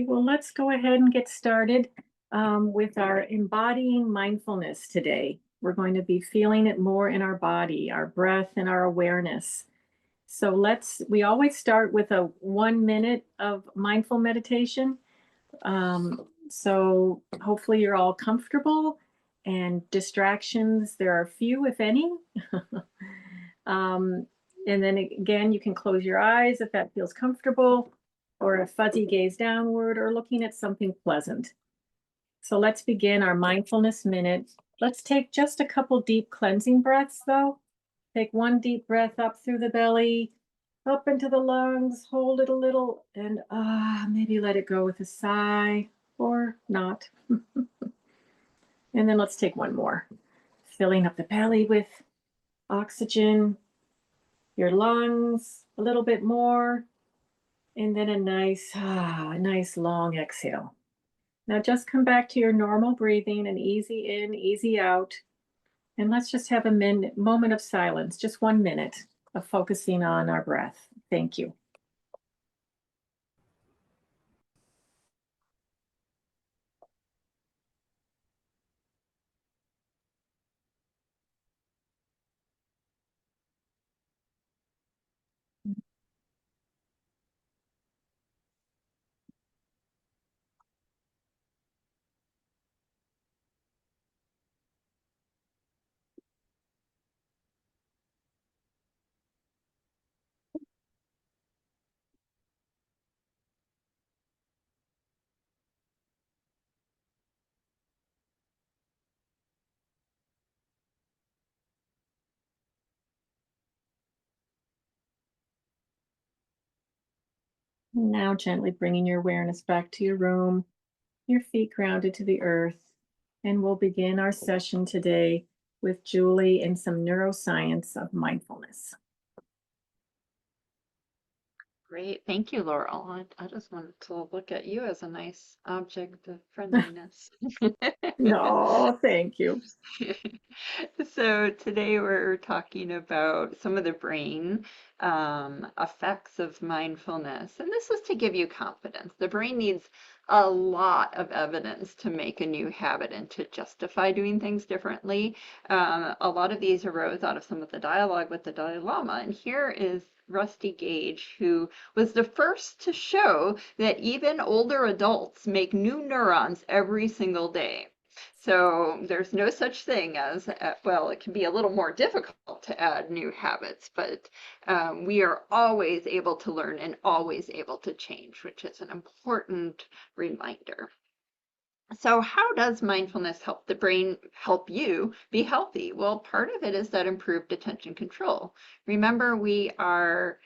well, let's go ahead and get started with our embodying mindfulness today. We're going to be feeling it more in our body, our breath, and our awareness. So we always start with a 1 minute of mindful meditation. So hopefully you're all comfortable and distractions, there are few, if any. Um, and then again, you can close your eyes if that feels comfortable, or a fuzzy gaze downward, or looking at something pleasant. So let's begin our mindfulness minute. Let's take just a couple deep cleansing breaths, though. Take one deep breath up through the belly, up into the lungs, hold it a little, and maybe let it go with a sigh or not. And then let's take one more, filling up the belly with oxygen, your lungs a little bit more, and then a nice long exhale. Now just come back to your normal breathing and easy in, easy out. And let's just have a moment of silence, just 1 minute of focusing on our breath. Thank you. Now gently bringing your awareness back to your room, your feet grounded to the earth, and we'll begin our session today with Julie and some neuroscience of mindfulness. Great. Thank you, Laurel. I just wanted to look at you as a nice object of friendliness. No, thank you. So today we're talking about some of the brain effects of mindfulness. And this is to give you confidence. The brain needs a lot of evidence to make a new habit and to justify doing things differently. A lot of these arose out of some of the dialogue with the Dalai Lama. And here is Rusty Gage, who was the first to show that even older adults make new neurons every single day. So there's no such thing as, well, it can be a little more difficult to add new habits, but we are always able to learn and always able to change, which is an important reminder. So how does mindfulness help the brain help you be healthy? Well, part of it is that improved attention control. Remember, we are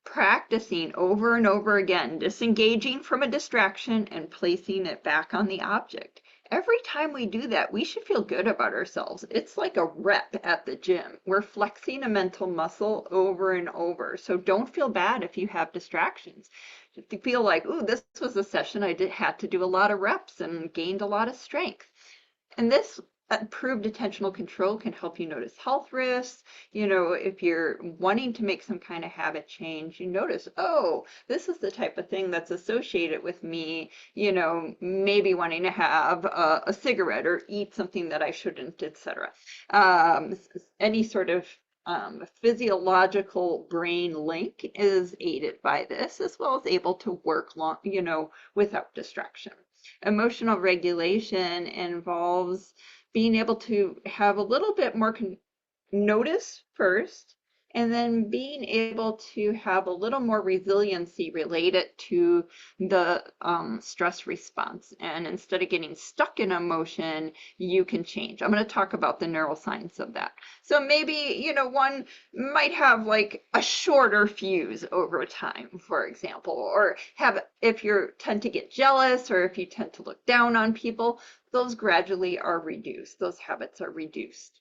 practicing over and over again, disengaging from a distraction and placing it back on the object. Every time we do that, we should feel good about ourselves. It's like a rep at the gym. We're flexing a mental muscle over and over. So don't feel bad if you have distractions. If you feel like, ooh, this was a session had to do a lot of reps and gained a lot of strength. And this improved attentional control can help you notice health risks. If you're wanting to make some kind of habit change, you notice, oh, this is the type of thing that's associated with me, maybe wanting to have a cigarette or eat something that I shouldn't, etc. Any sort of physiological brain link is aided by this, as well as able to work without distraction. Emotional regulation involves being able to have a little bit more notice first, and then being able to have a little more resiliency related to the stress response. And instead of getting stuck in emotion, you can change. I'm going to talk about the neuroscience of that. So maybe, one might have like a shorter fuse over time, for example, or if you tend to get jealous or if you tend to look down on people, those gradually are reduced. Those habits are reduced.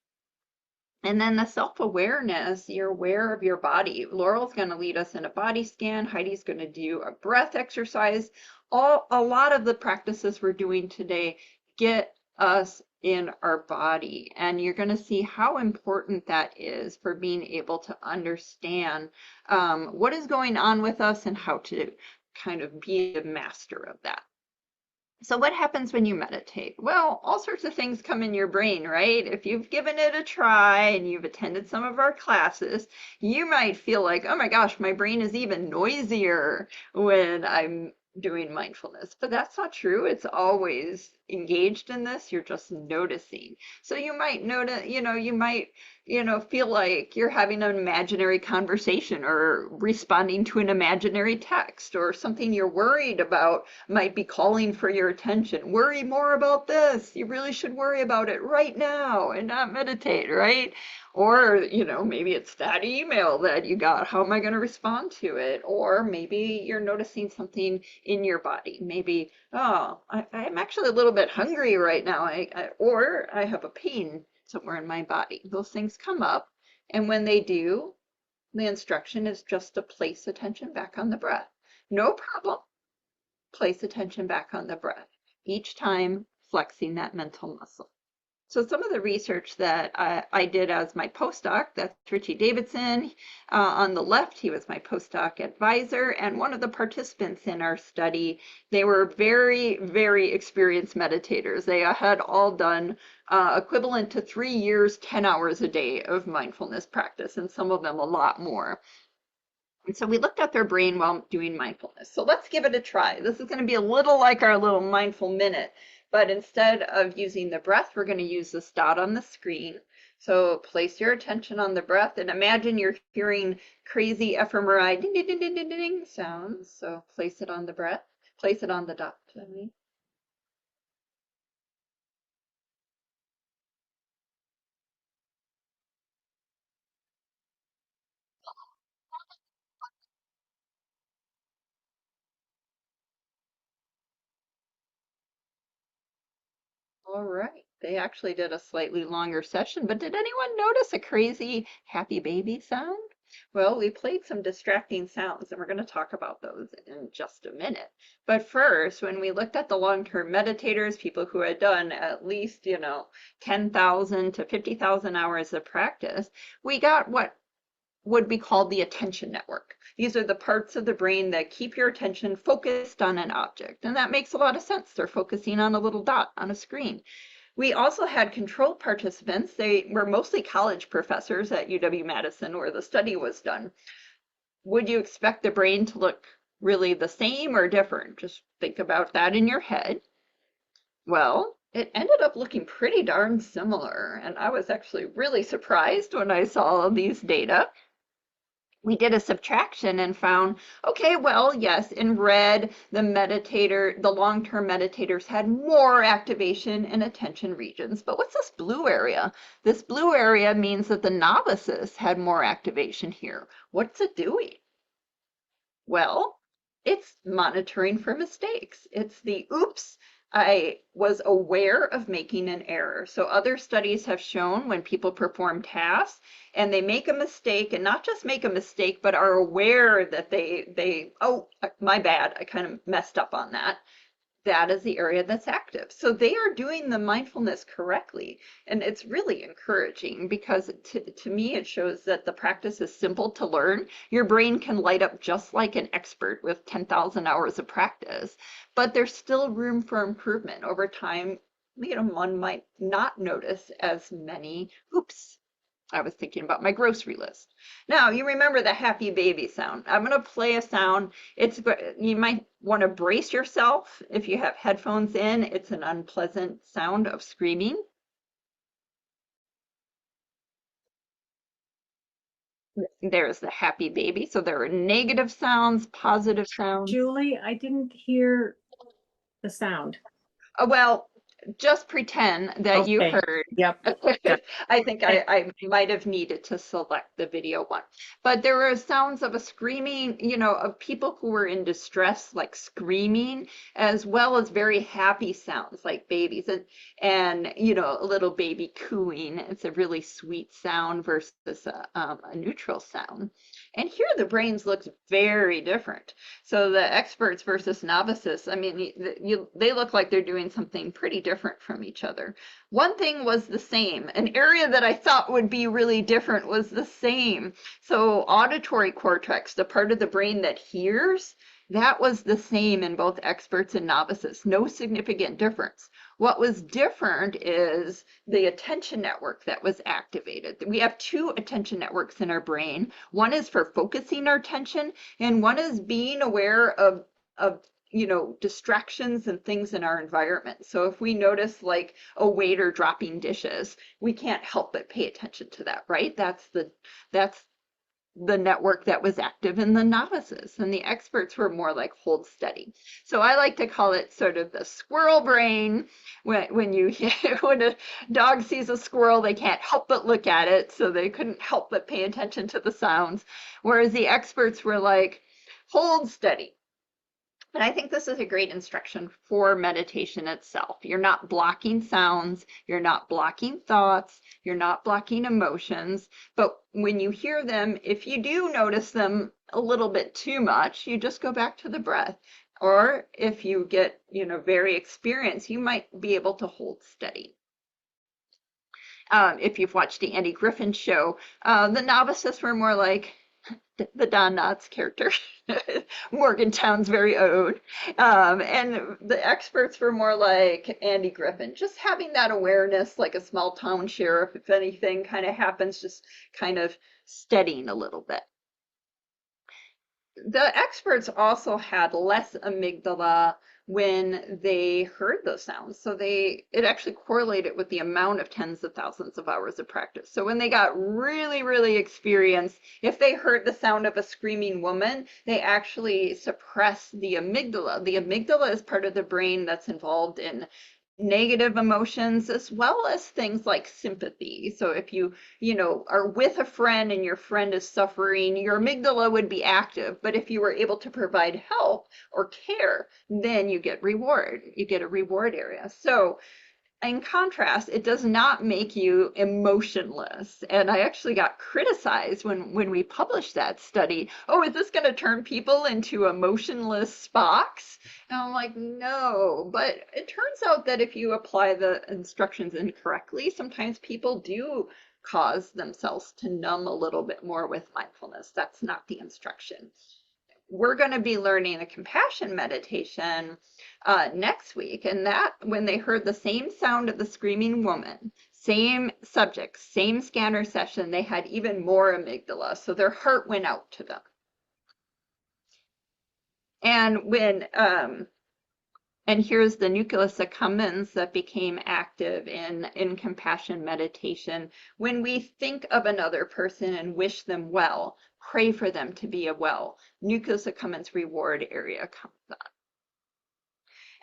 And then the self-awareness, you're aware of your body. Laurel's going to lead us in a body scan. Heidi's going to do a breath exercise. A lot of the practices we're doing today get us in our body. And you're going to see how important that is for being able to understand what is going on with us and how to kind of be a master of that. So what happens when you meditate? Well, all sorts of things come in your brain, right? If you've given it a try and you've attended some of our classes, you might feel like, oh my gosh, my brain is even noisier when I'm doing mindfulness. But that's not true. It's always engaged in this. You're just noticing. So you might notice, you might, feel like you're having an imaginary conversation or responding to an imaginary text, or something you're worried about might be calling for your attention. Worry more about this. You really should worry about it right now and not meditate, right? Or, maybe it's that email that you got. How am I going to respond to it? Or maybe you're noticing something in your body. Maybe, oh, I'm actually a little bit hungry right now. Or I have a pain somewhere in my body. Those things come up. And when they do, the instruction is just to place attention back on the breath. No problem. Place attention back on the breath, each time flexing that mental muscle. So some of the research that I did as my postdoc, that's Richie Davidson. On the left, he was my postdoc advisor, and one of the participants in our study. They were very, very experienced meditators. They had all done equivalent to 3 years, 10 hours a day of mindfulness practice, and some of them a lot more. And so we looked at their brain while doing mindfulness. So let's give it a try. This is going to be a little like our little mindful minute, but instead of using the breath, we're going to use this dot on the screen. So place your attention on the breath and imagine you're hearing crazy fMRI ding, ding, ding, ding, ding, ding sounds. So place it on the breath, place it on the dot. All right. They actually did a slightly longer session, but did anyone notice a crazy happy baby sound? Well, we played some distracting sounds, and we're going to talk about those in just a minute. But first, when we looked at the long-term meditators, people who had done at least, 10,000 to 50,000 hours of practice, we got what would be called the attention network. These are the parts of the brain that keep your attention focused on an object. And that makes a lot of sense. They're focusing on a little dot on a screen. We also had control participants. They were mostly college professors at UW-Madison where the study was done. Would you expect the brain to look really the same or different? Just think about that in your head. Well, it ended up looking pretty darn similar. And I was actually really surprised when I saw these data. We did a subtraction and found, okay, well, yes, in red, the long-term meditators had more activation in attention regions. But what's this blue area? This blue area means that the novices had more activation here. What's it doing? Well, it's monitoring for mistakes. It's the oops, I was aware of making an error. So other studies have shown when people perform tasks and they make a mistake, and not just make a mistake, but are aware that oh, my bad, I kind of messed up on that. That is the area that's active. So they are doing the mindfulness correctly. And it's really encouraging because to me, it shows that the practice is simple to learn. Your brain can light up just like an expert with 10,000 hours of practice, but there's still room for improvement over time. One might not notice as many oops. I was thinking about my grocery list. Now, you remember the happy baby sound. I'm going to play a sound. You might want to brace yourself if you have headphones in. It's an unpleasant sound of screaming. There's the happy baby. So there are negative sounds, positive sounds. Julie, I didn't hear the sound. Well, just pretend that you Okay. heard. Yep. I think I might have needed to select the video one. But there were sounds of a screaming, of people who were in distress, like screaming, as well as very happy sounds like babies and a little baby cooing. It's a really sweet sound versus a neutral sound. And here the brains look very different. So the experts versus novices, I mean, they look like they're doing something pretty different from each other. One thing was the same. An area that I thought would be really different was the same. So auditory cortex, the part of the brain that hears, That was the same in both experts and novices, no significant difference. What was different is the attention network that was activated. We have two attention networks in our brain. One is for focusing our attention, and one is being aware of distractions and things in our environment. So if we notice like a waiter dropping dishes, we can't help but pay attention to that, right? That's the network that was active in the novices, and the experts were more like hold steady. So I like to call it sort of the squirrel brain. When a dog sees a squirrel, they can't help but look at it, so they couldn't help but pay attention to the sounds, whereas the experts were like hold steady. And I think this is a great instruction for meditation itself. You're not blocking sounds, you're not blocking thoughts, you're not blocking emotions, but when you hear them, if you do notice them a little bit too much, you just go back to the breath. Or if you get, very experienced, you might be able to hold steady. If you've watched the Andy Griffin show, the novices were more like the Don Knotts character, Morgantown's very own. And the experts were more like Andy Griffin, just having that awareness like a small town sheriff, if anything kind of happens, just kind of steadying a little bit. The experts also had less amygdala when they heard those sounds. So it actually correlated with the amount of tens of thousands of hours of practice. So when they got really, really experienced, if they heard the sound of a screaming woman, they actually suppressed the amygdala. The amygdala is part of the brain that's involved in negative emotions as well as things like sympathy. So if you are with a friend and your friend is suffering, your amygdala would be active. But if you were able to provide help or care, then you get a reward area. So in contrast, it does not make you emotionless. And I actually got criticized when we published that study. Oh, is this going to turn people into emotionless Spocks? And I'm like, no. But it turns out that if you apply the instructions incorrectly, sometimes people do cause themselves to numb a little bit more with mindfulness. That's not the instruction. We're going to be learning a compassion meditation next week, and that when they heard the same sound of the screaming woman, same subject, same scanner session, they had even more amygdala, so their heart went out to them. And and here's the nucleus accumbens that became active in compassion meditation. When we think of another person and wish them well, pray for them to be well, nucleus accumbens reward area comes on.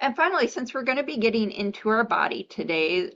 And finally, since we're going to be getting into our body today,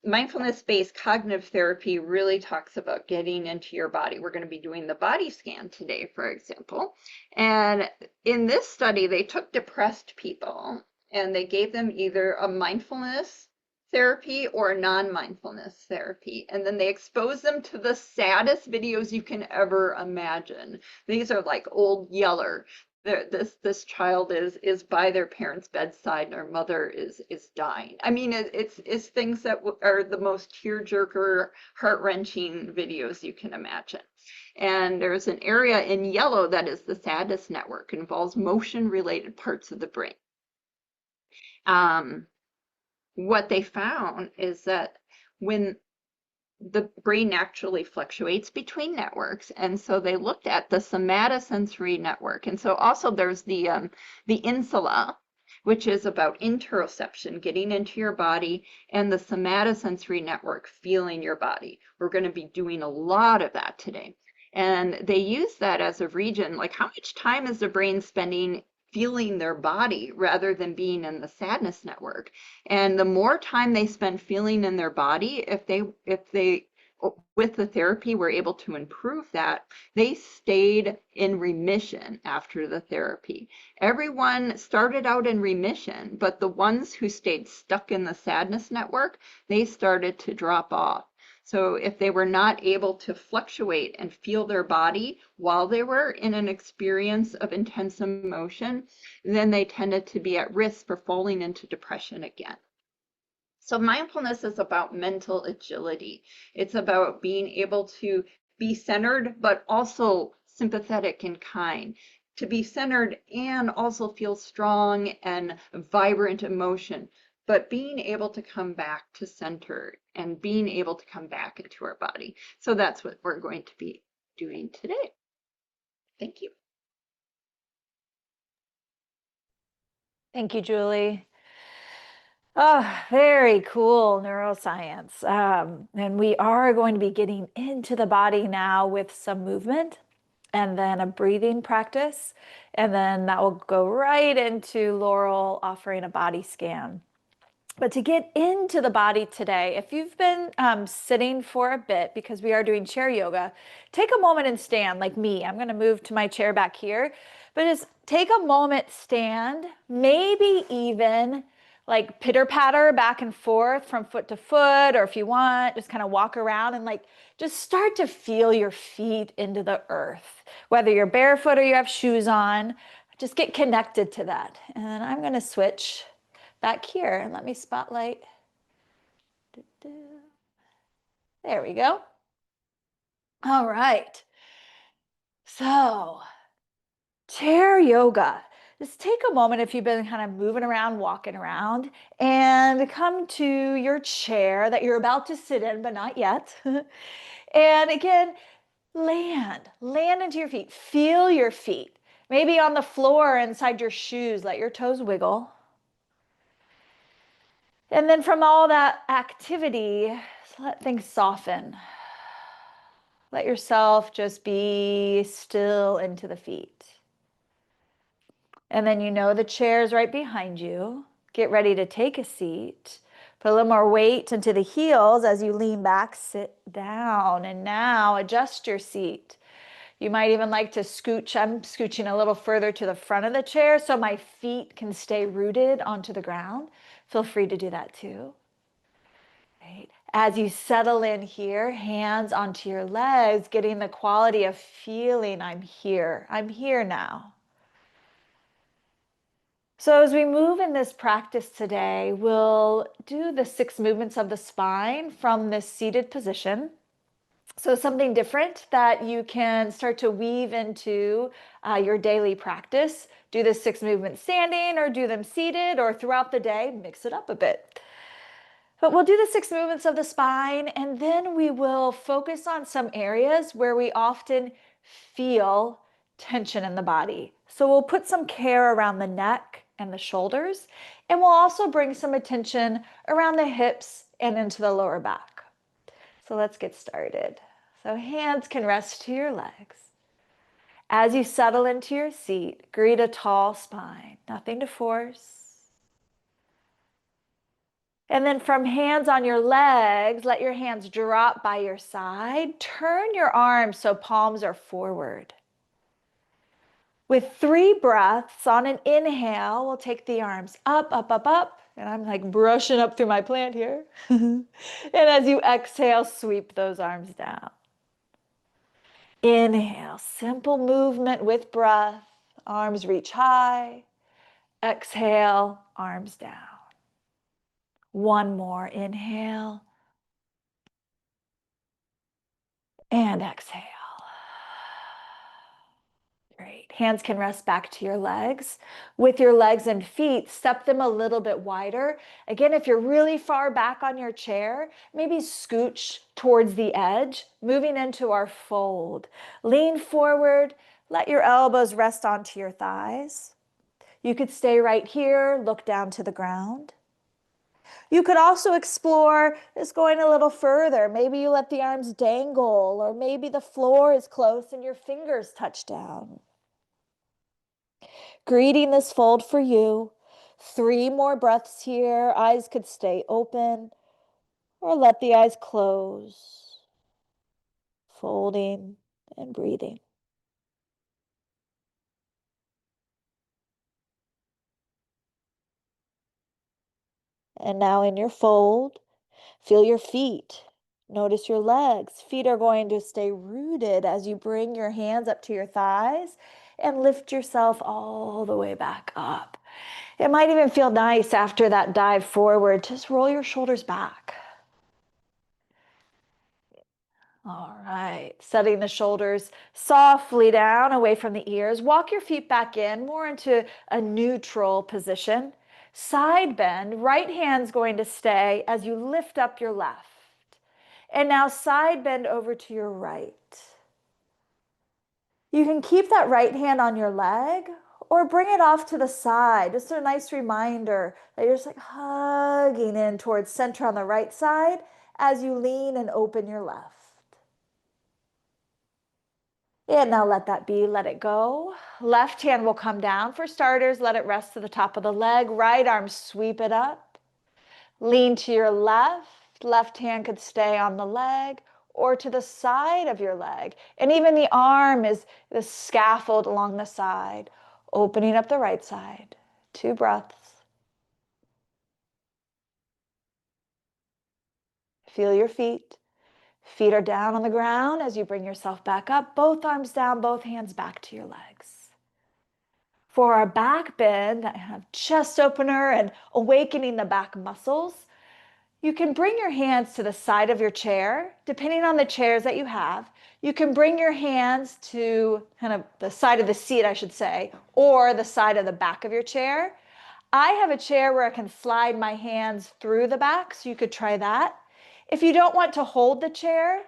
mindfulness-based cognitive therapy really talks about getting into your body. We're going to be doing the body scan today, for example. And in this study, they took depressed people and they gave them either a mindfulness therapy or a non-mindfulness therapy. And then they exposed them to the saddest videos you can ever imagine. These are like Old Yeller. This child is by their parents' bedside and their mother is dying. I mean, it's things that are the most tearjerker, heart-wrenching videos you can imagine. And there's an area in yellow that is the saddest network. It involves motion-related parts of the brain. What they found is that when the brain naturally fluctuates between networks, and so they looked at the somatosensory network. And so also there's the insula, which is about interoception, getting into your body, and the somatosensory network, feeling your body. We're going to be doing a lot of that today. And they use that as a region, like how much time is the brain spending feeling their body rather than being in the sadness network. And the more time they spend feeling in their body, if they with the therapy were able to improve that, they stayed in remission after the therapy. Everyone started out in remission, but the ones who stayed stuck in the sadness network, they started to drop off. So if they were not able to fluctuate and feel their body while they were in an experience of intense emotion, then they tended to be at risk for falling into depression again. So mindfulness is about mental agility. It's about being able to be centered, but also sympathetic and kind. to be centered and also feel strong and vibrant emotion, but being able to come back to center and being able to come back into our body. So that's what we're going to be doing today. Thank you. Thank you, Julie. Oh, very cool neuroscience. And we are going to be getting into the body now with some movement and then a breathing practice. And then that will go right into Laurel offering a body scan. But to get into the body today, if you've been sitting for a bit, because we are doing chair yoga, take a moment and stand like me. I'm going to move to my chair back here, but just take a moment, stand, maybe even like pitter patter back and forth from foot to foot, or if you want, just kind of walk around and like just start to feel your feet into the earth, whether you're barefoot or you have shoes on. Just get connected to that. And I'm going to switch back here and let me spotlight. There we go. All right. So, chair yoga. Just take a moment if you've been kind of moving around, walking around, and come to your chair that you're about to sit in, but not yet. And again, land into your feet. Feel your feet. Maybe on the floor inside your shoes, let your toes wiggle. And then from all that activity, let things soften. Let yourself just be still into the feet. And then you know the chair's right behind you. Get ready to take a seat. Put a little more weight into the heels as you lean back, sit down. And now adjust your seat. You might even like to scooch. I'm scooching a little further to the front of the chair so my feet can stay rooted onto the ground. Feel free to do that too. Right. As you settle in here, hands onto your legs, getting the quality of feeling I'm here. I'm here now. So as we move in this practice today, we'll do the 6 movements of the spine from this seated position. So something different that you can start to weave into your daily practice. Do the 6 movements standing or do them seated, or throughout the day, mix it up a bit. But we'll do the 6 movements of the spine, and then we will focus on some areas where we often feel tension in the body. So we'll put some care around the neck and the shoulders, and we'll also bring some attention around the hips and into the lower back. So let's get started. So hands can rest to your legs. As you settle into your seat, greet a tall spine, nothing to force. And then from hands on your legs, let your hands drop by your side. Turn your arms so palms are forward. With 3 breaths, on an inhale, we'll take the arms up, up, up, up. And I'm like brushing up through my plant here. And as you exhale, sweep those arms down. Inhale, simple movement with breath. Arms reach high. Exhale, arms down. One more, inhale. And exhale. Great. Hands can rest back to your legs. With your legs and feet, step them a little bit wider. Again, if you're really far back on your chair, maybe scooch towards the edge, moving into our fold. Lean forward. Let your elbows rest onto your thighs. You could stay right here, look down to the ground. You could also explore this going a little further. Maybe you let the arms dangle, or maybe the floor is close and your fingers touch down. Greeting this fold for you. 3 more breaths here. Eyes could stay open or let the eyes close. Folding and breathing. And now in your fold, feel your feet. Notice your legs. Feet are going to stay rooted as you bring your hands up to your thighs and lift yourself all the way back up. It might even feel nice after that dive forward. Just roll your shoulders back. All right, setting the shoulders softly down away from the ears. Walk your feet back in, more into a neutral position. Side bend, right hand's going to stay as you lift up your left. And now side bend over to your right. You can keep that right hand on your leg or bring it off to the side. Just a nice reminder that you're just like hugging in towards center on the right side as you lean and open your left. And now let that be, let it go. Left hand will come down. For starters, let it rest to the top of the leg. Right arm, sweep it up. Lean to your left. Left hand could stay on the leg or to the side of your leg. And even the arm is the scaffold along the side, opening up the right side. 2 breaths. Feel your feet. Feet are down on the ground as you bring yourself back up. Both arms down, both hands back to your legs. For our back bend, I have chest opener and awakening the back muscles. You can bring your hands to the side of your chair, depending on the chairs that you have. You can bring your hands to kind of the side of the seat, I should say, or the side of the back of your chair. I have a chair where I can slide my hands through the back, so you could try that. If you don't want to hold the chair,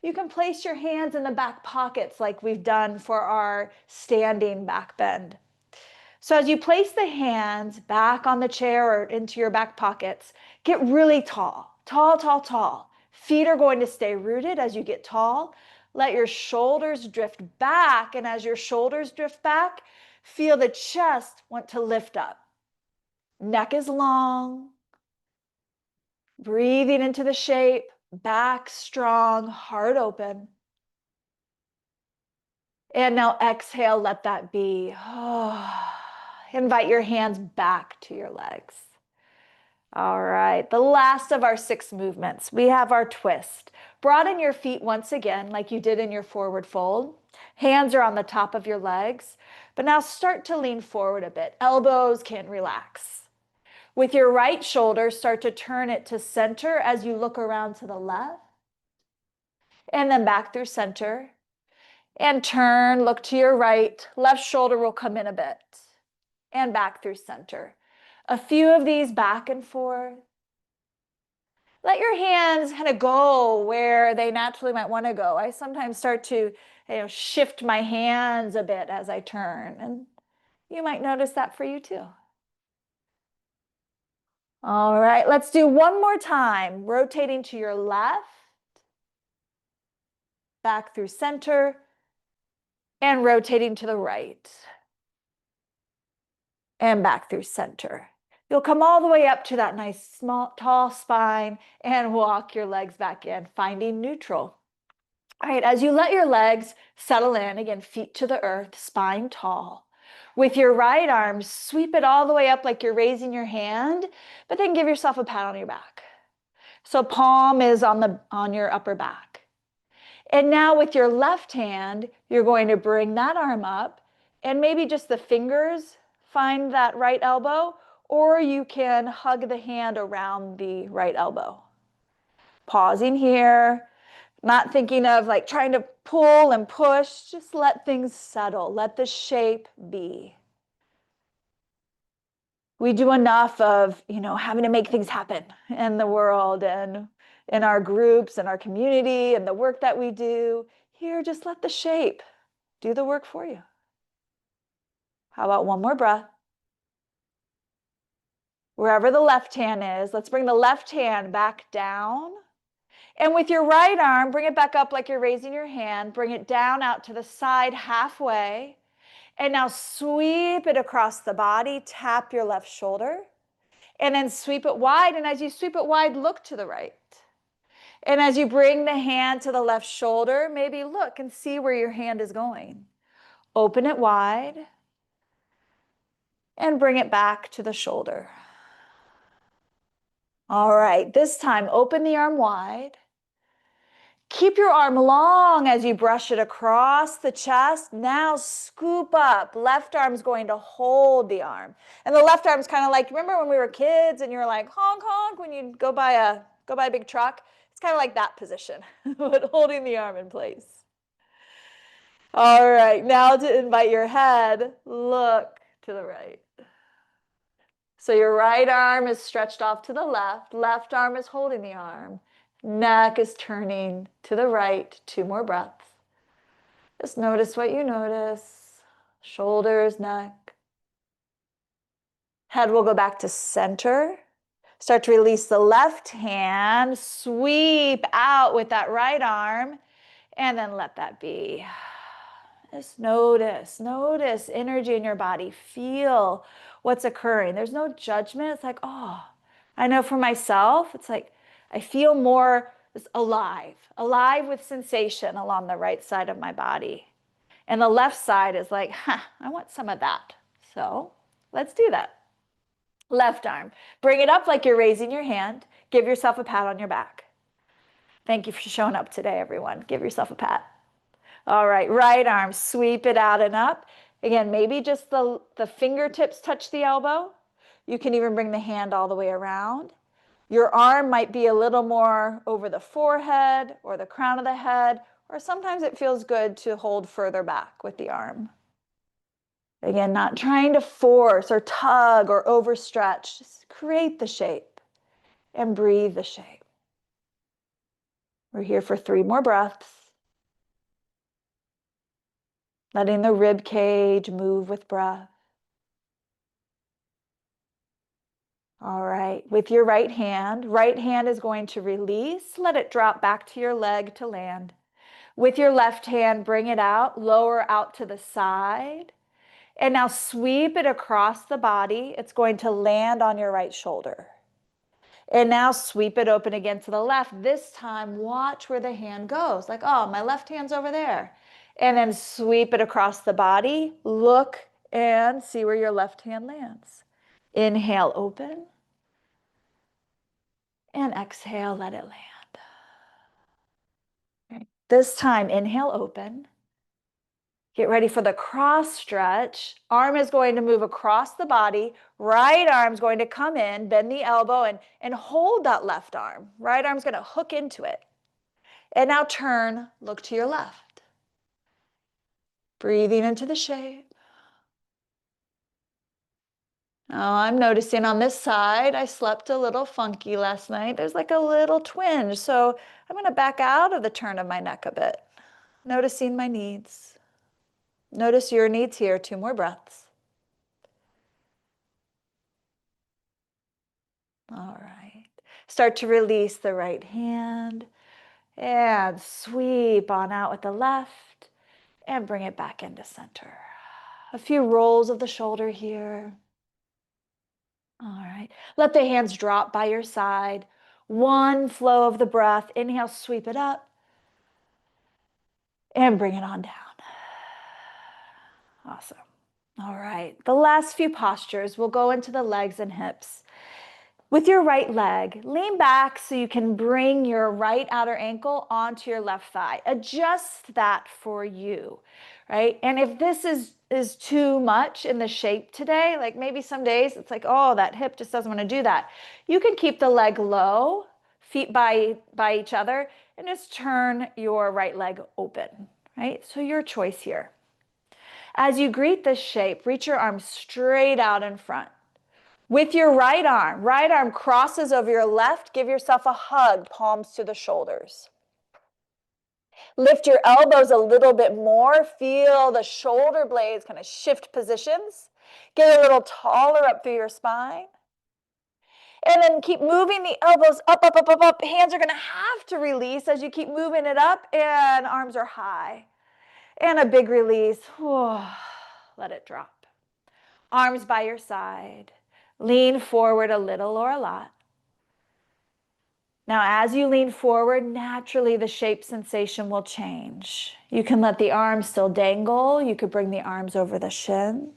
you can place your hands in the back pockets like we've done for our standing back bend. So as you place the hands back on the chair or into your back pockets, get really tall, tall, tall, tall. Feet are going to stay rooted as you get tall. Let your shoulders drift back, and as your shoulders drift back, feel the chest want to lift up. Neck is long. Breathing into the shape, back strong, heart open. And now exhale, let that be. Invite your hands back to your legs. All right, the last of our 6 movements. We have our twist. Broaden your feet once again, like you did in your forward fold. Hands are on the top of your legs, but now start to lean forward a bit. Elbows can relax. With your right shoulder, start to turn it to center as you look around to the left, and then back through center. And turn, look to your right. Left shoulder will come in a bit. And back through center. A few of these back and forth. Let your hands kind of go where they naturally might want to go. I sometimes start to shift my hands a bit as I turn. And you might notice that for you too. All right, let's do one more time. Rotating to your left. Back through center. And rotating to the right. And back through center. You'll come all the way up to that nice, small, tall spine and walk your legs back in, finding neutral. All right, as you let your legs settle in, again, feet to the earth, spine tall. With your right arm, sweep it all the way up like you're raising your hand, but then give yourself a pat on your back. So palm is on your upper back. And now with your left hand, you're going to bring that arm up and maybe just the fingers find that right elbow, or you can hug the hand around the right elbow. Pausing here, not thinking of like trying to pull and push, just let things settle. Let the shape be. We do enough of, having to make things happen in the world and in our groups and our community and the work that we do. Here, just let the shape do the work for you. How about one more breath? Wherever the left hand is, let's bring the left hand back down. And with your right arm, bring it back up like you're raising your hand. Bring it down out to the side halfway. And now sweep it across the body. Tap your left shoulder. And then sweep it wide. And as you sweep it wide, look to the right. And as you bring the hand to the left shoulder, maybe look and see where your hand is going. Open it wide. And bring it back to the shoulder. All right, this time open the arm wide. Keep your arm long as you brush it across the chest. Now scoop up. Left arm's going to hold the arm. And the left arm's kind of like, remember when we were kids and you were like, honk, honk, when you go by a big truck? It's kind of like that position, but holding the arm in place. All right, now to invite your head, look to the right. So your right arm is stretched off to the left arm is holding the arm, neck is turning to the right, 2 more breaths. Just notice what you notice, shoulders, neck. Head will go back to center. Start to release the left hand, sweep out with that right arm, and then let that be. Just notice energy in your body. Feel what's occurring. There's no judgment. It's like, oh, I know for myself, it's like I feel more alive with sensation along the right side of my body. And the left side is like, I want some of that. So let's do that. Left arm, bring it up like you're raising your hand. Give yourself a pat on your back. Thank you for showing up today, everyone. Give yourself a pat. All right, right arm, sweep it out and up. Again, maybe just the fingertips touch the elbow. You can even bring the hand all the way around. Your arm might be a little more over the forehead or the crown of the head, or sometimes it feels good to hold further back with the arm. Again, not trying to force or tug or overstretch. Just create the shape and breathe the shape. We're here for 3 more breaths. Letting the rib cage move with breath. All right, with your right hand is going to release. Let it drop back to your leg to land. With your left hand, bring it out, lower out to the side. And now sweep it across the body. It's going to land on your right shoulder. And now sweep it open again to the left. This time, watch where the hand goes. Like, oh, my left hand's over there. And then sweep it across the body. Look and see where your left hand lands. Inhale, open. And exhale, let it land. Okay. This time, inhale, open. Get ready for the cross stretch. Arm is going to move across the body. Right arm's going to come in, bend the elbow and hold that left arm. Right arm's going to hook into it. And now turn, look to your left. Breathing into the shape. Now I'm noticing on this side, I slept a little funky last night. There's like a little twinge. So I'm going to back out of the turn of my neck a bit. Noticing my needs. Notice your needs here. 2 more breaths. All right. Start to release the right hand and sweep on out with the left and bring it back into center. A few rolls of the shoulder here. All right. Let the hands drop by your side. One flow of the breath. Inhale, sweep it up and bring it on down. Awesome. All right. The last few postures, we'll go into the legs and hips. With your right leg, lean back so you can bring your right outer ankle onto your left thigh. Adjust that for you, right? And if this is too much in the shape today, like maybe some days it's like, oh, that hip just doesn't want to do that. You can keep the leg low, feet by each other, and just turn your right leg open, right? So your choice here. As you greet this shape, reach your arms straight out in front. With your right arm crosses over your left, give yourself a hug, palms to the shoulders. Lift your elbows a little bit more. Feel the shoulder blades kind of shift positions. Get a little taller up through your spine. And then keep moving the elbows up, up, up, up, up. Hands are going to have to release as you keep moving it up, and arms are high. And a big release. Let it drop. Arms by your side. Lean forward a little or a lot. Now, as you lean forward, naturally the shape sensation will change. You can let the arms still dangle. You could bring the arms over the shin.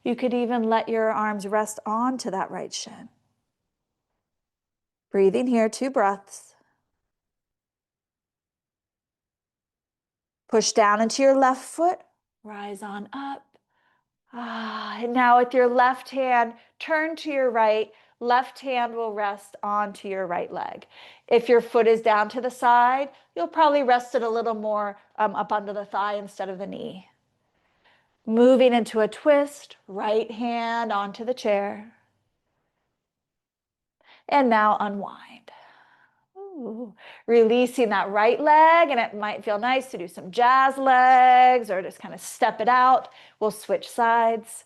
You could even let your arms rest onto that right shin. Breathing here, 2 breaths. Push down into your left foot. Rise on up. And now with your left hand, turn to your right. Left hand will rest onto your right leg. If your foot is down to the side, you'll probably rest it a little more up under the thigh instead of the knee. Moving into a twist, right hand onto the chair. And now unwind. Ooh. Releasing that right leg, and it might feel nice to do some jazz legs or just kind of step it out. We'll switch sides.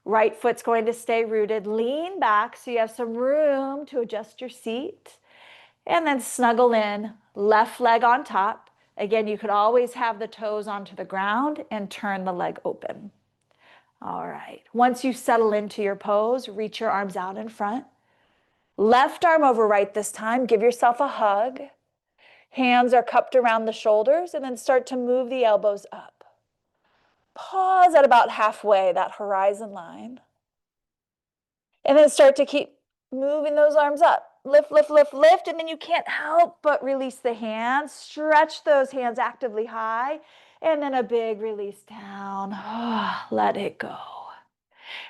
Right foot's going to stay rooted. Lean back so you have some room to adjust your seat. And then snuggle in, left leg on top. Again, you could always have the toes onto the ground and turn the leg open. All right. Once you settle into your pose, reach your arms out in front. Left arm over right this time. Give yourself a hug. Hands are cupped around the shoulders, and then start to move the elbows up. Pause at about halfway, that horizon line. And then start to keep moving those arms up. Lift, lift, lift, lift, and then you can't help but release the hands. Stretch those hands actively high, and then a big release down. Let it go.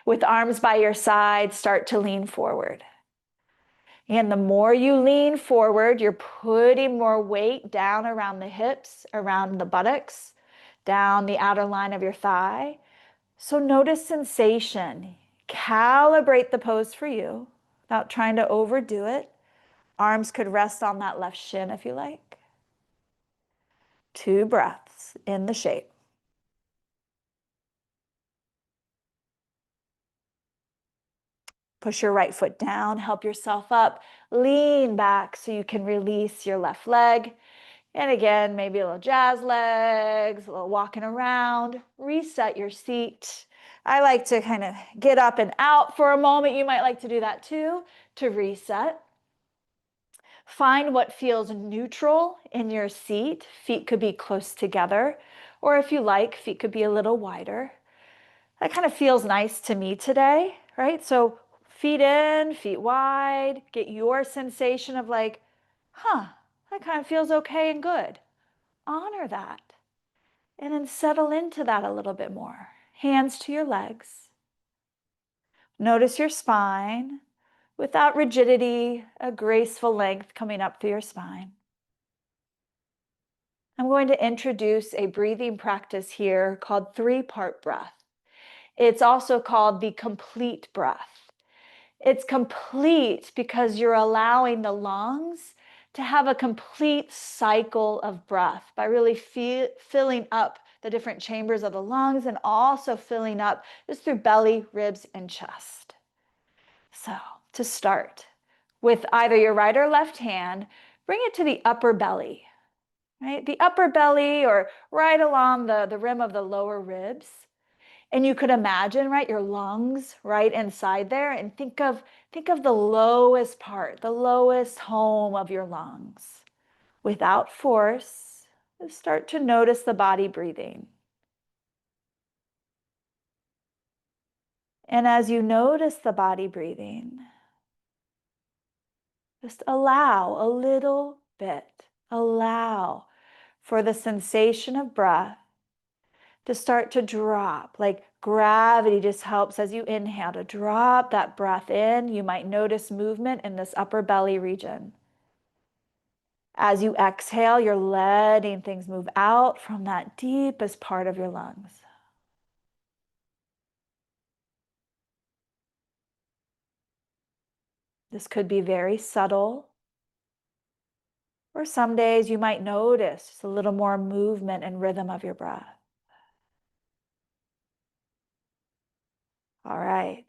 With arms by your side, start to lean forward. And the more you lean forward, you're putting more weight down around the hips, around the buttocks, down the outer line of your thigh. So notice sensation. Calibrate the pose for you without trying to overdo it. Arms could rest on that left shin if you like. 2 breaths in the shape. Push your right foot down, help yourself up. Lean back so you can release your left leg. And again, maybe a little jazz legs, a little walking around. Reset your seat. I like to kind of get up and out for a moment. You might like to do that too, to reset. Find what feels neutral in your seat. Feet could be close together, or if you like, feet could be a little wider. That kind of feels nice to me today, right? So feet in, feet wide, get your sensation of like, that kind of feels okay and good. Honor that. And then settle into that a little bit more. Hands to your legs. Notice your spine without rigidity, a graceful length coming up through your spine. I'm going to introduce a breathing practice here called 3-part breath. It's also called the complete breath. It's complete because you're allowing the lungs to have a complete cycle of breath by really filling up the different chambers of the lungs and also filling up just through belly, ribs, and chest. So to start, with either your right or left hand, bring it to the upper belly, right? The upper belly or right along the rim of the lower ribs. And you could imagine, right, your lungs right inside there, and think of the lowest part, the lowest home of your lungs. Without force, start to notice the body breathing. And as you notice the body breathing, just allow a little bit, allow for the sensation of breath to start to drop, like gravity just helps as you inhale to drop that breath in. You might notice movement in this upper belly region. As you exhale, you're letting things move out from that deepest part of your lungs. This could be very subtle, or some days you might notice just a little more movement and rhythm of your breath. All right.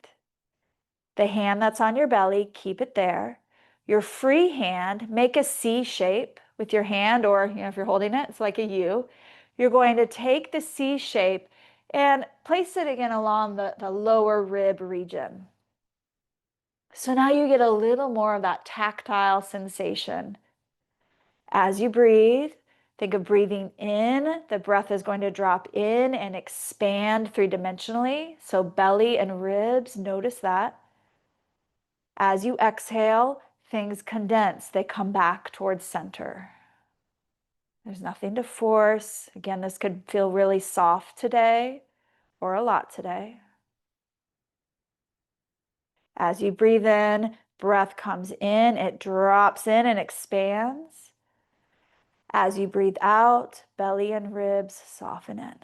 The hand that's on your belly, keep it there. Your free hand, make a C shape with your hand, or if you're holding it, it's like a U. You're going to take the C shape and place it again along the lower rib region. So now you get a little more of that tactile sensation. As you breathe, think of breathing in. The breath is going to drop in and expand 3-dimensionally. So belly and ribs, notice that. As you exhale, things condense. They come back towards center. There's nothing to force. Again, this could feel really soft today or a lot today. As you breathe in, breath comes in, it drops in and expands. As you breathe out, belly and ribs soften in.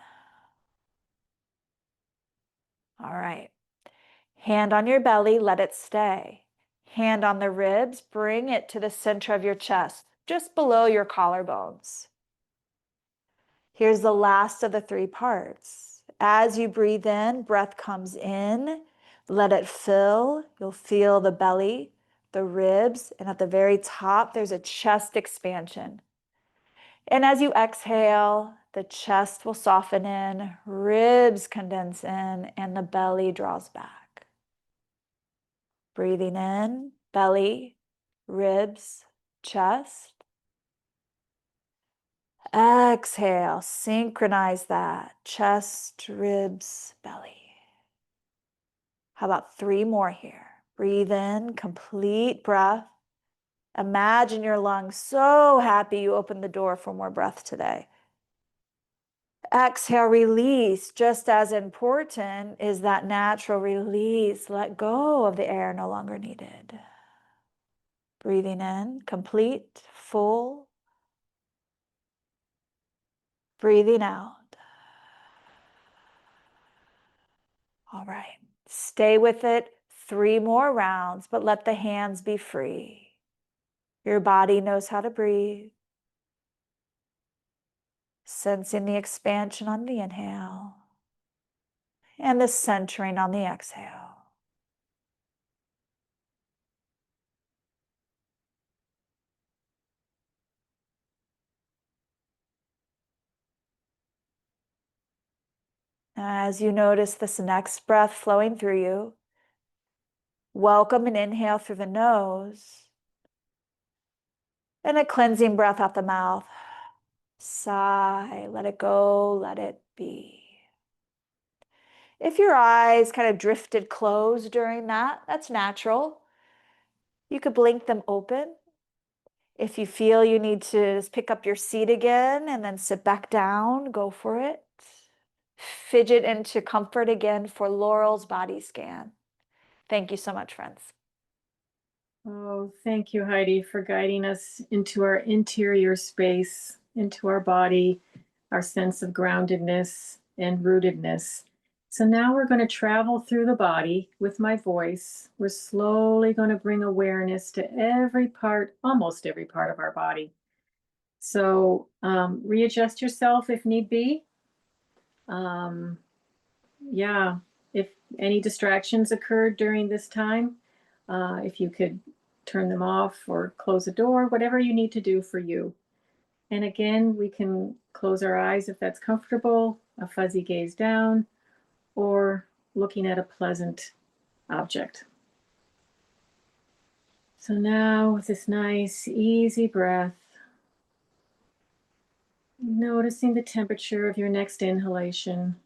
All right. Hand on your belly, let it stay. Hand on the ribs, bring it to the center of your chest, just below your collarbones. Here's the last of the three parts. As you breathe in, breath comes in. Let it fill. You'll feel the belly, the ribs, and at the very top, there's a chest expansion. And as you exhale, the chest will soften in, ribs condense in, and the belly draws back. Breathing in, belly, ribs, chest. Exhale, synchronize that. Chest, ribs, belly. How about 3 more here? Breathe in, complete breath. Imagine your lungs so happy you opened the door for more breath today. Exhale, release. Just as important is that natural release. Let go of the air no longer needed. Breathing in, complete, full. Breathing out. All right, stay with it 3 more rounds, but let the hands be free. Your body knows how to breathe. Sensing the expansion on the inhale and the centering on the exhale. As you notice this next breath flowing through you, welcome an inhale through the nose and a cleansing breath out the mouth. Sigh, let it go, let it be. If your eyes kind of drifted closed during that, that's natural. You could blink them open. If you feel you need to just pick up your seat again and then sit back down, go for it. Fidget into comfort again for Laurel's body scan. Thank you so much, friends. Oh, thank you, Heidi, for guiding us into our interior space, into our body, our sense of groundedness and rootedness. So now we're going to travel through the body with my voice. We're slowly going to bring awareness to every part, almost every part of our body. So readjust yourself if need be. Yeah, if any distractions occurred during this time, if you could turn them off or close the door, whatever you need to do for you. And again, we can close our eyes if that's comfortable, a fuzzy gaze down, or looking at a pleasant object. So now with this nice, easy breath, noticing the temperature of your next inhalation.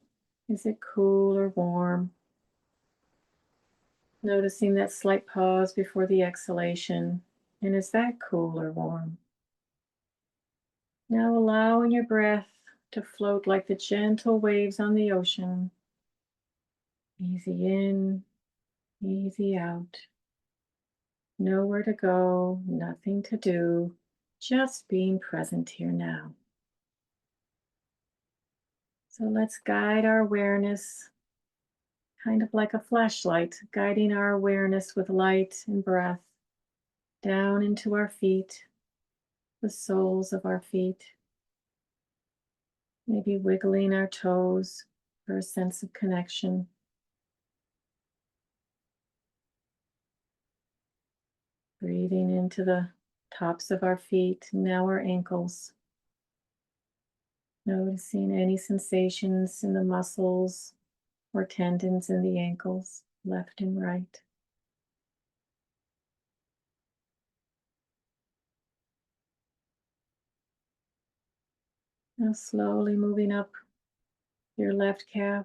Is it cool or warm? Noticing that slight pause before the exhalation. And is that cool or warm? Now allowing your breath to float like the gentle waves on the ocean. Easy in, easy out. Nowhere to go, nothing to do, just being present here now. So let's guide our awareness, kind of like a flashlight, guiding our awareness with light and breath down into our feet, the soles of our feet. Maybe wiggling our toes for a sense of connection. Breathing into the tops of our feet, now our ankles. Noticing any sensations in the muscles or tendons in the ankles, left and right. Now slowly moving up your left calf.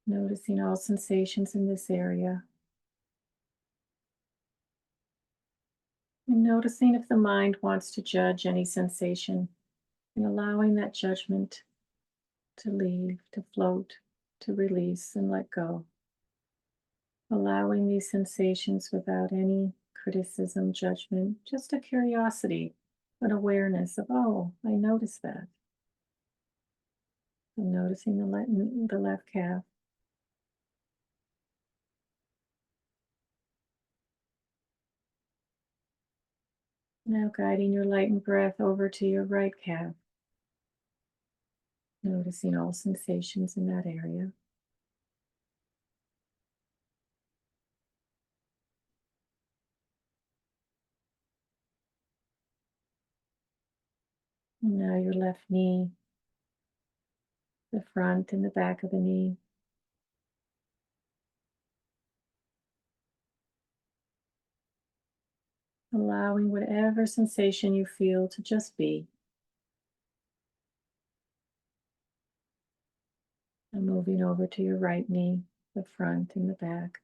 Noticing all sensations in this area. And noticing if the mind wants to judge any sensation and allowing that judgment to leave, to float, to release and let go. allowing these sensations without any criticism, judgment, just a curiosity, an awareness of, oh, I noticed that. I'm noticing the left calf. Now guiding your lightened breath over to your right calf, noticing all sensations in that area. And now your left knee, the front and the back of the knee. Allowing whatever sensation you feel to just be. And moving over to your right knee, the front and the back.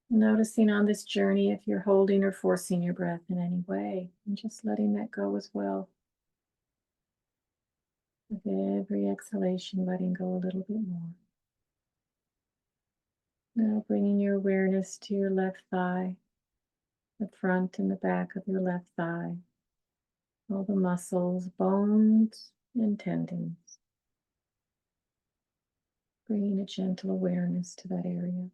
Noticing on this journey if you're holding or forcing your breath in any way, and just letting that go as well. With every exhalation, letting go a little bit more. Now bringing your awareness to your left thigh, the front and the back of your left thigh, all the muscles, bones, and tendons. Bringing a gentle awareness to that area.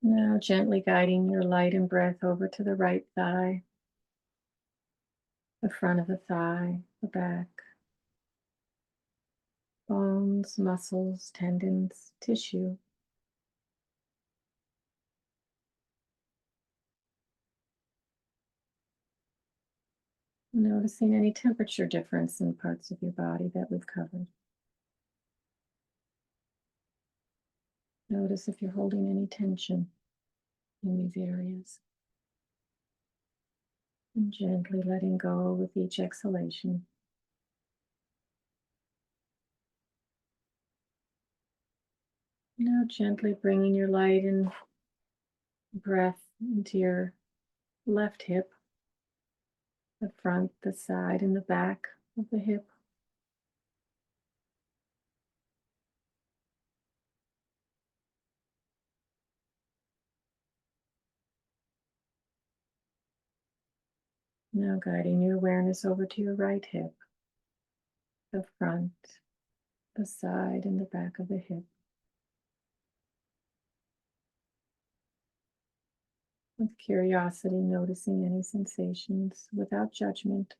Now gently guiding your light and breath over to the right thigh, the front of the thigh, the back, bones, muscles, tendons, tissue. Noticing any temperature difference in parts of your body that we've covered. Notice if you're holding any tension in these areas. And gently letting go with each exhalation. Now gently bringing your light and breath into your left hip, the front, the side, and the back of the hip. Now guiding your awareness over to your right hip, the front, the side, and the back of the hip. With curiosity, noticing any sensations without judgment.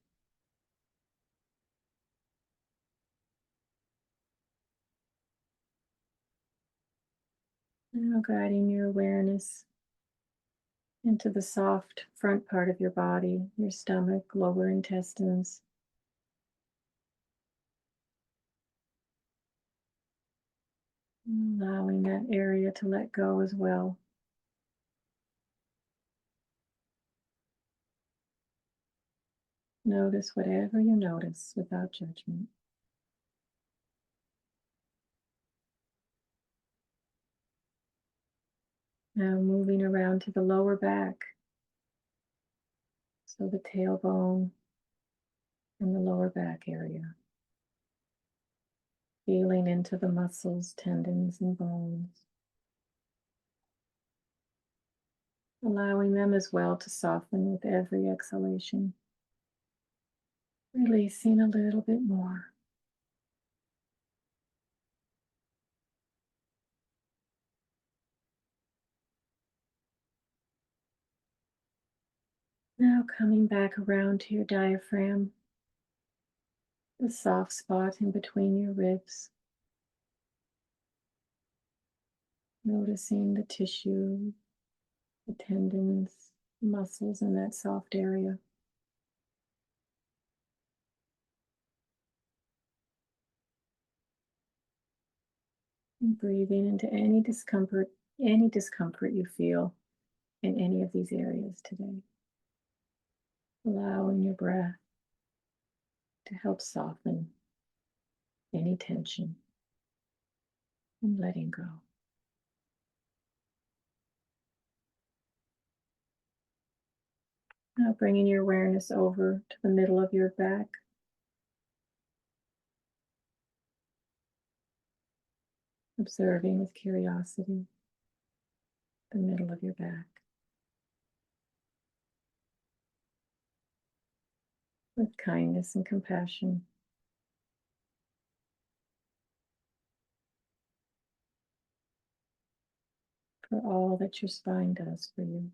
Now guiding your awareness into the soft front part of your body, your stomach, lower intestines. Allowing that area to let go as well. Notice whatever you notice without judgment. Now moving around to the lower back. So the tailbone and the lower back area. Feeling into the muscles, tendons, and bones. Allowing them as well to soften with every exhalation. Releasing a little bit more. Now coming back around to your diaphragm, the soft spot in between your ribs. Noticing the tissue, the tendons, muscles in that soft area. And breathing into any discomfort you feel in any of these areas today. Allowing your breath to help soften any tension and letting go. Now bringing your awareness over to the middle of your back. Observing with curiosity the middle of your back. With kindness and compassion. For all that your spine does for you.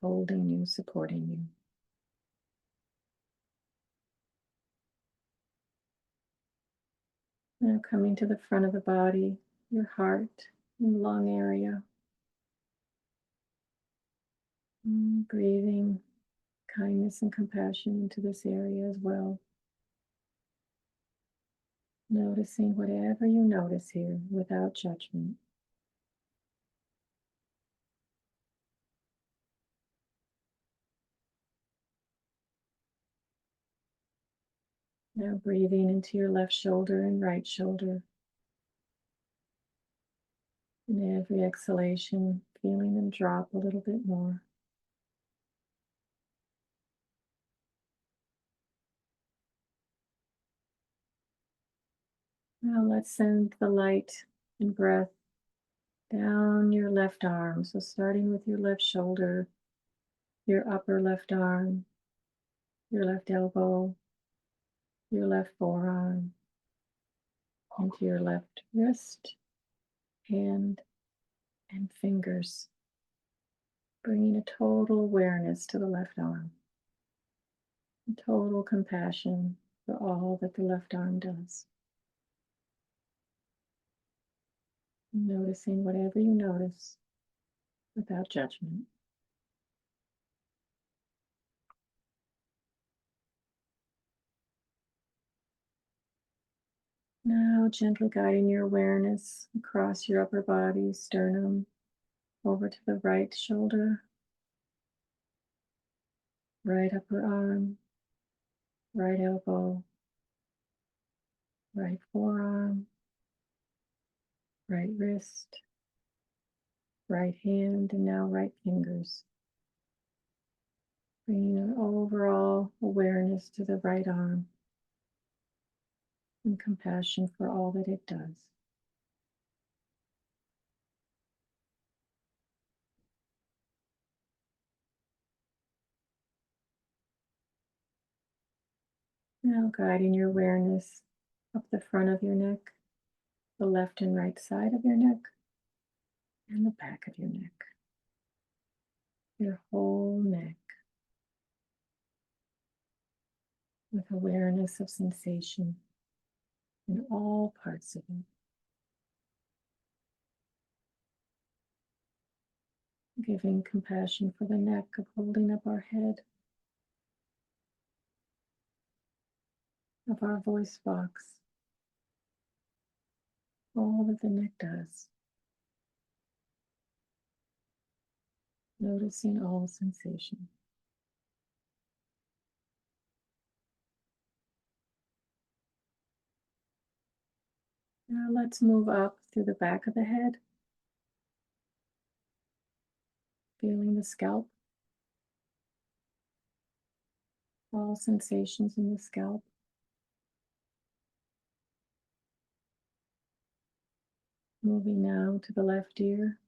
Holding you, supporting you. Now coming to the front of the body, your heart and lung area. Breathing kindness and compassion into this area as well. Noticing whatever you notice here without judgment. Now breathing into your left shoulder and right shoulder. And every exhalation, feeling them drop a little bit more. Now let's send the light and breath down your left arm. So starting with your left shoulder, your upper left arm, your left elbow, your left forearm, into your left wrist, hand, and fingers. Bringing a total awareness to the left arm. A total compassion for all that the left arm does. Noticing whatever you notice without judgment. Now gently guiding your awareness across your upper body, sternum, over to the right shoulder, right upper arm, right elbow, right forearm, right wrist, right hand, and now right fingers. Bringing an overall awareness to the right arm and compassion for all that it does. Now guiding your awareness up the front of your neck, the left and right side of your neck, and the back of your neck. Your whole neck with awareness of sensation in all parts of it. Giving compassion for the neck of holding up our head, of our voice box, all that the neck does. Noticing all sensation. Now let's move up through the back of the head, feeling the scalp, all sensations in the scalp. Moving now to the left ear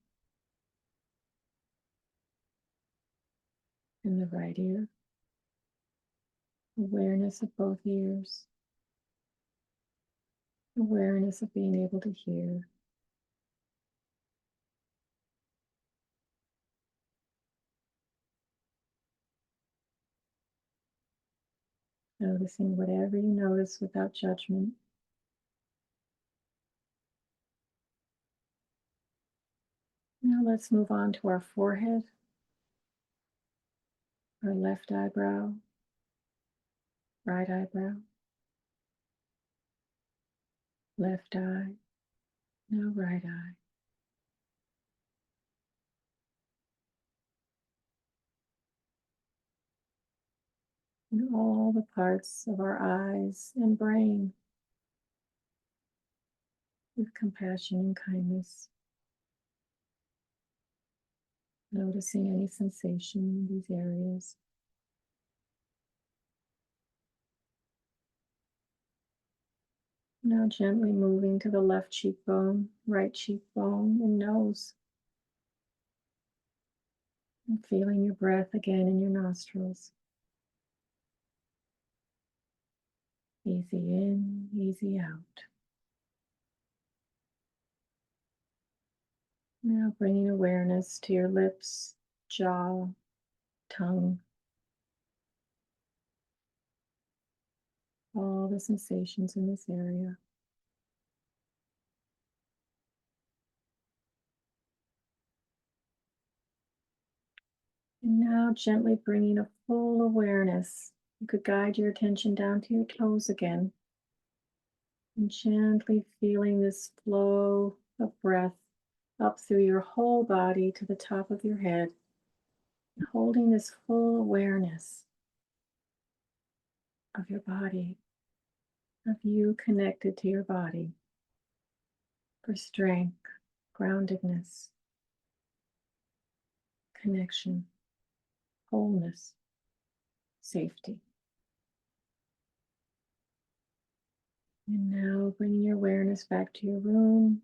and the right ear. Awareness of both ears. Awareness of being able to hear. Noticing whatever you notice without judgment. Now let's move on to our forehead, our left eyebrow, right eyebrow, left eye, now right eye. in all the parts of our eyes and brain with compassion and kindness. Noticing any sensation in these areas. Now gently moving to the left cheekbone, right cheekbone, and nose. And feeling your breath again in your nostrils. Easy in, easy out. Now bringing awareness to your lips, jaw, tongue. All the sensations in this area. And now gently bringing a full awareness. You could guide your attention down to your toes again. And gently feeling this flow of breath up through your whole body to the top of your head. And holding this full awareness of your body, of you connected to your body for strength, groundedness, connection, wholeness, safety. And now bringing your awareness back to your room,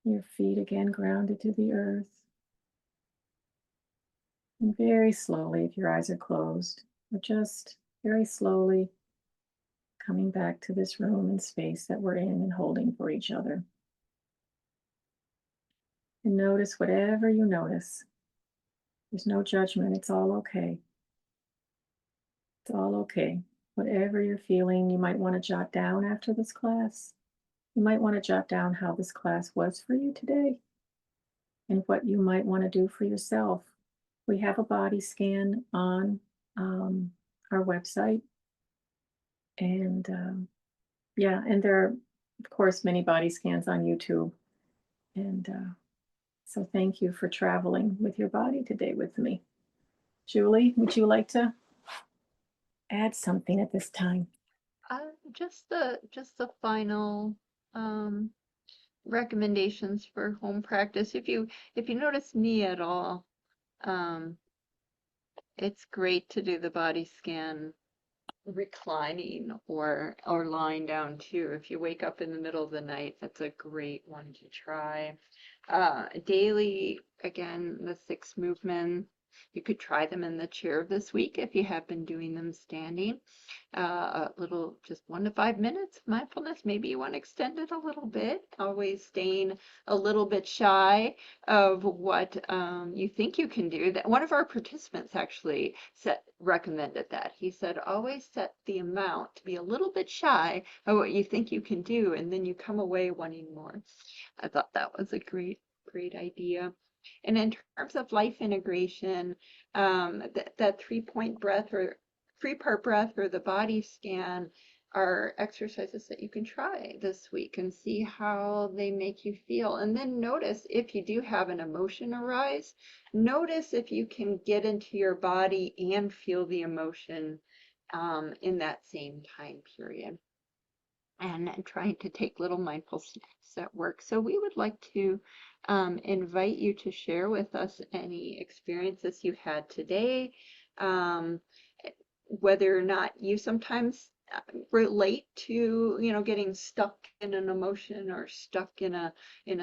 your feet again grounded to the earth. And very slowly, if your eyes are closed, or just very slowly coming back to this room and space that we're in and holding for each other. And notice whatever you notice. There's no judgment. It's all okay. It's all okay. Whatever you're feeling, you might want to jot down after this class. You might want to jot down how this class was for you today and what you might want to do for yourself. We have a body scan on our website. And yeah, and there are, of course, many body scans on YouTube. And so thank you for traveling with your body today with me. Julie, would you like to add something at this time? Just the final recommendations for home practice. If you notice me at all, it's great to do the body scan reclining or lying down too. If you wake up in the middle of the night, that's a great one to try. Daily, again, the 6 movements. You could try them in the chair this week if you have been doing them standing. A little, just 1 to 5 minutes of mindfulness. Maybe you want to extend it a little bit, always staying a little bit shy of what you think you can do. That one of our participants actually recommended that. He said, always set the amount to be a little bit shy of what you think you can do, and then you come away wanting more. I thought that was a great idea. And in terms of life integration, that 3-point breath or 3-part breath or the body scan are exercises that you can try this week and see how they make you feel. And then notice if you do have an emotion arise, notice if you can get into your body and feel the emotion in that same time period. And trying to take little mindful steps at work. So we would like to invite you to share with us any experiences you had today, whether or not you sometimes relate to, getting stuck in an emotion or stuck in a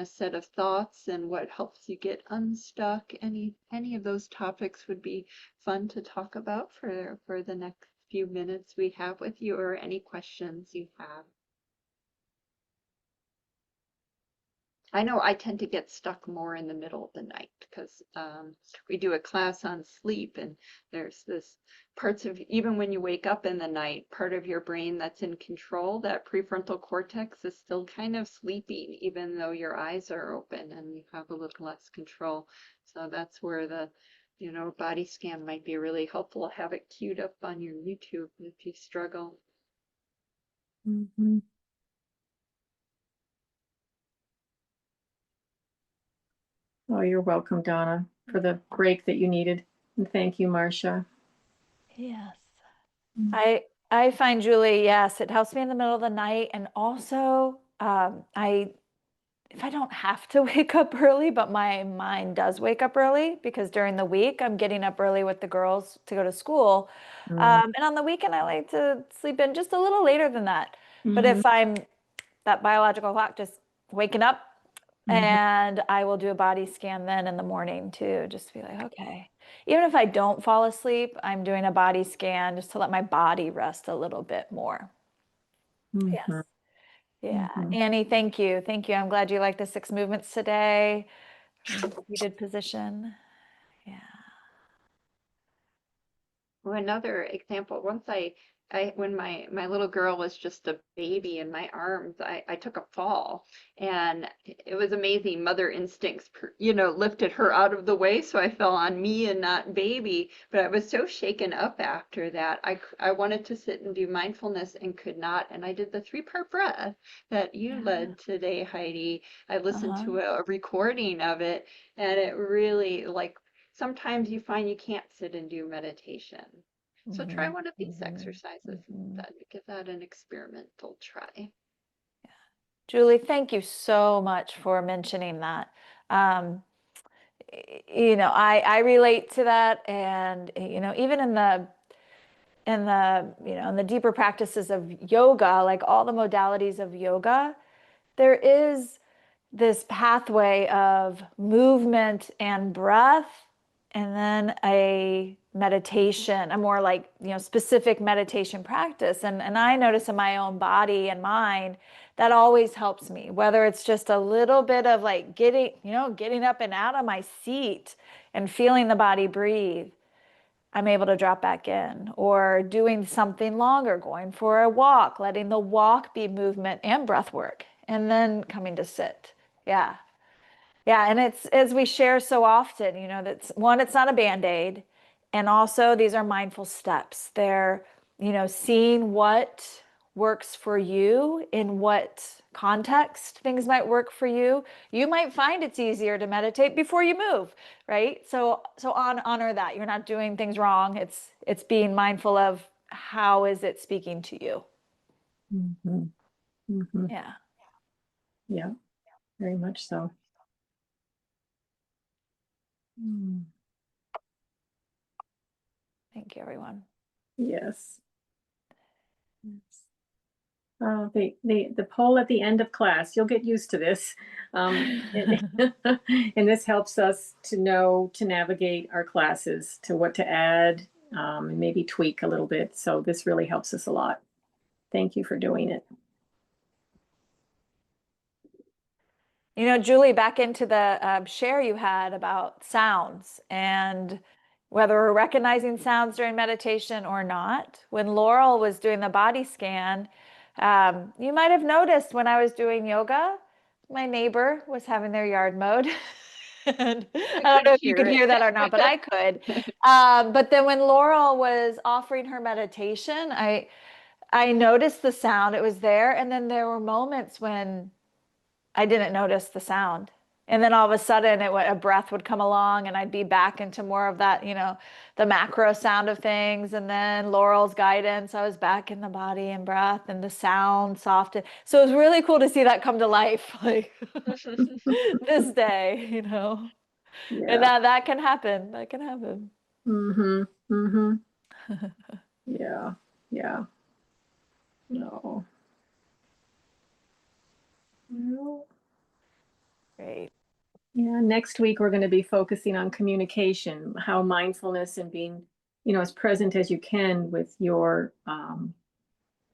set of thoughts, and what helps you get unstuck. Any of those topics would be fun to talk about for the next few minutes we have with you, or any questions you have. I know I tend to get stuck more in the middle of the night because we do a class on sleep, and there's this parts of, even when you wake up in the night, part of your brain that's in control, that prefrontal cortex, is still kind of sleeping, even though your eyes are open and you have a little less control. So that's where the body scan might be really helpful. Have it queued up on your YouTube if you struggle. Mm-hmm. Oh, you're welcome, Donna, for the break that you needed. And thank you, Marcia. Yes. Mm. I find, Julie, yes, it helps me in the middle of the night. And also, if I don't have to wake up early, but my mind does wake up early because during the week I'm getting up early with the girls to go to school. Mm. And on the weekend, I like to sleep in just a little later than that. But Mhm. if I'm that biological clock just waking up, Mhm. and I will do a body scan then in the morning too, just to be like, okay. Even if I don't fall asleep, I'm doing a body scan just to let my body rest a little bit more. Yes. Mhm. Yeah. Mhm. Annie, thank you. Thank you. I'm glad you liked the 6 movements today. Seated position. Yeah. Well, another example, once when my little girl was just a baby in my arms, I took a fall, and it was amazing. Mother instincts, lifted her out of the way, so I fell on me and not baby. But I was so shaken up after that. I wanted to sit and do mindfulness and could not. And I did the 3-part breath that you Yeah. led today, Heidi. I listened Uh-huh. to a recording of it, and it really like sometimes you find you can't sit and do meditation. So try Mm-hmm. one of these Mm-hmm. exercises Mm-hmm. instead. Give that an experimental try. Julie, thank you so much for mentioning that. Um, I relate to that, and even in the deeper practices of yoga, like all the modalities of yoga, there is this pathway of movement and breath, and then a meditation, a more like, specific meditation practice. And I notice in my own body and mind that always helps me, whether it's just a little bit of like getting up and out of my seat and feeling the body breathe. I'm able to drop back in, or doing something longer, going for a walk, letting the walk be movement and breath work, and then coming to sit. Yeah. Yeah. And it's as we share so often, that's one, it's not a band-aid. And also, these are mindful steps. They're, seeing what works for you, in what context things might work for you. You might find it's easier to meditate before you move, right? So honor that. You're not doing things wrong. It's being mindful of how is it speaking to you. Mhm. Mhm. Yeah. Yeah, very much so. Mm. Thank you, everyone. Yes. Yes. The poll at the end of class, you'll get used to this. And, and this helps us to know to navigate our classes, to what to add, and maybe tweak a little bit. So this really helps us a lot. Thank you for doing it. Julie, back into the share you had about sounds and whether we're recognizing sounds during meditation or not. When Laurel was doing the body scan, you might have noticed when I was doing yoga, my neighbor was having their yard mowed. And I I don't could know if you hear could it. hear that or not, but I could. But then when Laurel was offering her meditation, I noticed the sound. It was there. And then there were moments when I didn't notice the sound. And then all of a sudden a breath would come along and I'd be back into more of that, the macro sound of things. And then Laurel's guidance, I was back in the body and breath and the sound softened. So it was really cool to see that come to life, like this day. And Yeah. that can happen. That can happen. Mm-hmm. Mm-hmm. Yeah. Yeah. No. Well, Great. yeah. Next week we're going to be focusing on communication, how mindfulness and being, as present as you can with your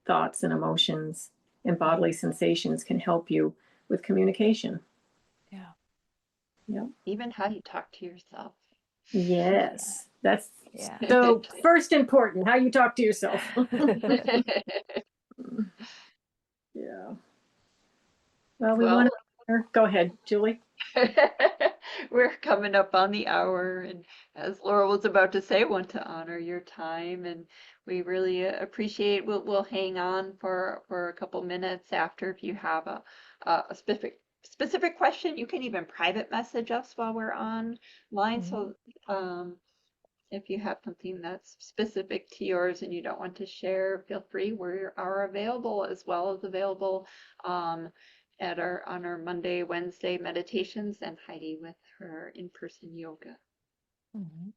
thoughts and emotions and bodily sensations can help you with communication. Yeah. Yeah. Even how you talk to yourself. Yes. That's Yeah. so first important, how you talk to yourself. Yeah. Well, we want Well, to go ahead, Julie. we're coming up on the hour, and as Laura was about to say, want to honor your time, and we really appreciate. We'll hang on for a couple minutes after if you have a specific question. You can even private message us while we're online. Mhm. So if you have something that's specific to yours and you don't want to share, feel free. We are available, as well as available at on our Monday, Wednesday meditations, and Heidi with her in-person yoga. Mhm.